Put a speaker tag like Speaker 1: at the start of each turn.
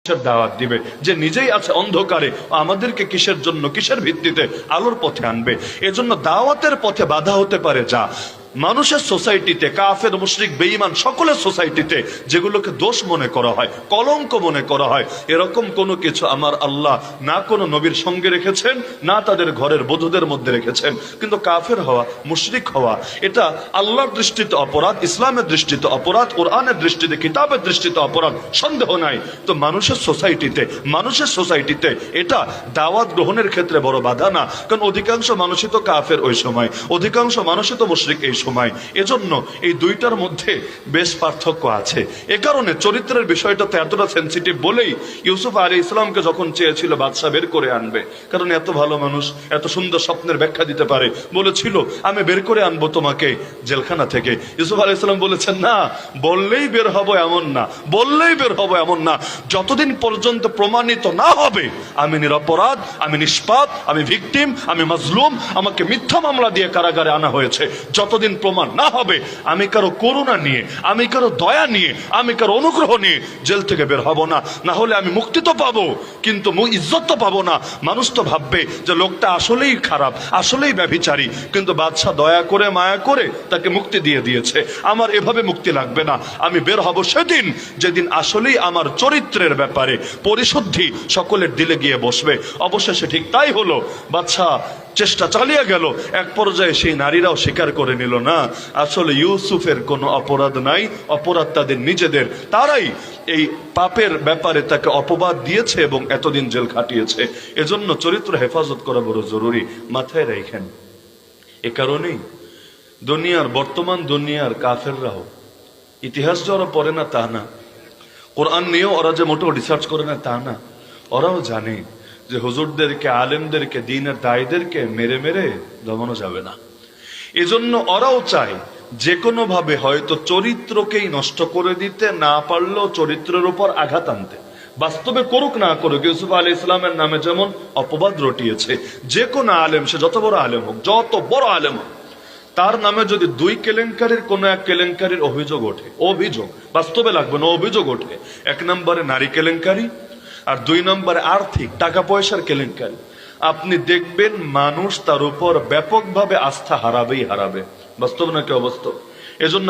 Speaker 1: দাওয়াত দিবে, যে নিজেই আছে অন্ধকারে, আমাদেরকে কিসের জন্য, কিসের ভিত্তিতে আলোর পথে আনবে। এজন্য দাওয়াতের পথে বাধা হতে পারে যা মানুষের সোসাইটিতে, কাফের, মুশরিক, বেঈমান সকলের সোসাইটিতে যেগুলোকে দোষ মনে করা হয়, কলঙ্ক মনে করা হয়, এরকম কোনো কিছু আমার আল্লাহ না কোনো নবীর সঙ্গে রেখেছেন, না তাদের ঘরের বধূদের মধ্যে রেখেছেন। কিন্তু কাফের হওয়া, মুশরিক হওয়া, এটা আল্লাহর দৃষ্টিতে অপরাধ, ইসলামের দৃষ্টিতে অপরাধ, কোরআনের দৃষ্টিতে, কিতাবের দৃষ্টিতে অপরাধ, সন্দেহ নাই। তো মানুষের সোসাইটিতে এটা দাওয়াত গ্রহণের ক্ষেত্রে বড় বাধা না, কারণ অধিকাংশ মানুষই তো কাফের ওই সময়, অধিকাংশ মানুষই তো মুশরিক এই সময়। এজন্য এই দুইটার মধ্যে বেশ পার্থক্য আছে। এ কারণে চরিত্রের বিষয়টা তো এতটা সেন্সিটিভ বলেই ইউসুফ আলাইহিস সালামকে যখন চেয়েছিল বাদশা বের করে আনবে, কারণ এত ভালো মানুষ, এত সুন্দর স্বপ্নের ব্যাখ্যা দিতে পারে, বলেছিল আমি বের করে আনবো তোমাকে জেলখানা থেকে। ইউসুফ আলাইহিস সালাম বলেছেন না, বললেই বের হবো এমন না, বললেই বের হবো এমন না, যতদিন পর্যন্ত প্রমাণিত না হবে আমি নিরপরাধ, আমি নিষ্পাপ, আমি ভিকটিম, আমি মাজলুম, আমাকে মিথ্যা মামলা দিয়ে কারাগারে আনা হয়েছে, যতদিন প্রমাণ না হবে আমি কারো করুণা নিয়ে, আমি কারো দয়া নিয়ে, আমি কারো অনুগ্রহ নিয়ে জেল থেকে বের হব না। না হলে আমি মুক্তি তো পাবো, কিন্তু ইজ্জত তো পাবো না। মানুষ তো ভাববে যে লোকটা আসলেই খারাপ, আসলেই ব্যভিচারী, কিন্তু বাদশা দয়া করে, মায়া করে তাকে মুক্তি দিয়ে দিয়েছে। আমার এভাবে মুক্তি লাগবে না, আমি বের হব সেদিন যেদিন আসলেই আমার চরিত্রের ব্যাপারে পরিশুদ্ধি সকলের দিলে গিয়ে বসবে। অবশেষে ঠিক তাই হলো। বাদশা চেষ্টা চালিয়ে গেল, এক পর্যায়ে সেই নারীরাও স্বীকার করে নিল না, আসলে ইউসুফের কোনো অপরাধ নাই, অপরাধ তাদের নিজেদের, তারাই এই পাপের ব্যাপারে তাকে অপবাদ দিয়েছে এবং এতদিন জেল খাটিয়েছে। এজন্য চরিত্র হেফাজত করা বড় জরুরি, মাথায় রাখেন। এ কারণেই দুনিয়ার, বর্তমান দুনিয়ার কাফেররাও ইতিহাস যে ওরা পড়ে না তা না, কোরআন নিয়েও ওরা যে মোটেও রিসার্চ করে না তা না, ওরাও জানে যে হুজুরদেরকে, আলেমদেরকে, দ্বীনের দায়ীদেরকে মেরে মেরে দমানো যাবে না। এজন্য ওরাও চায় যে কোনো ভাবে হয়তো চরিত্রকেই নষ্ট করে দিতে, না পারলেও চরিত্রের উপর আঘাত আনতে। বাস্তবে করুক না করুক, ইউসুফ আলাইহিস সালামের নামে যেমন অপবাদ রটিয়েছে, যে কোনো আলেম, সে যত বড় আলেম হোক, যত বড় আলেম হোক, তার নামে যদি দুই কেলেঙ্কারির কোন এক কেলেঙ্কারির অভিযোগ ওঠে, অভিযোগ বাস্তবে লাগবে না, অভিযোগ ওঠে, এক নম্বরে নারী কেলেঙ্কারি আর দুই নম্বরে আর্থিক টাকা পয়সার কেলেঙ্কারি, আপনি দেখবেন মানুষ তার উপর ব্যাপকভাবে আস্থা হারাবেই হারাবে। বাস্তব নাকি অবাস্তব? এজন্য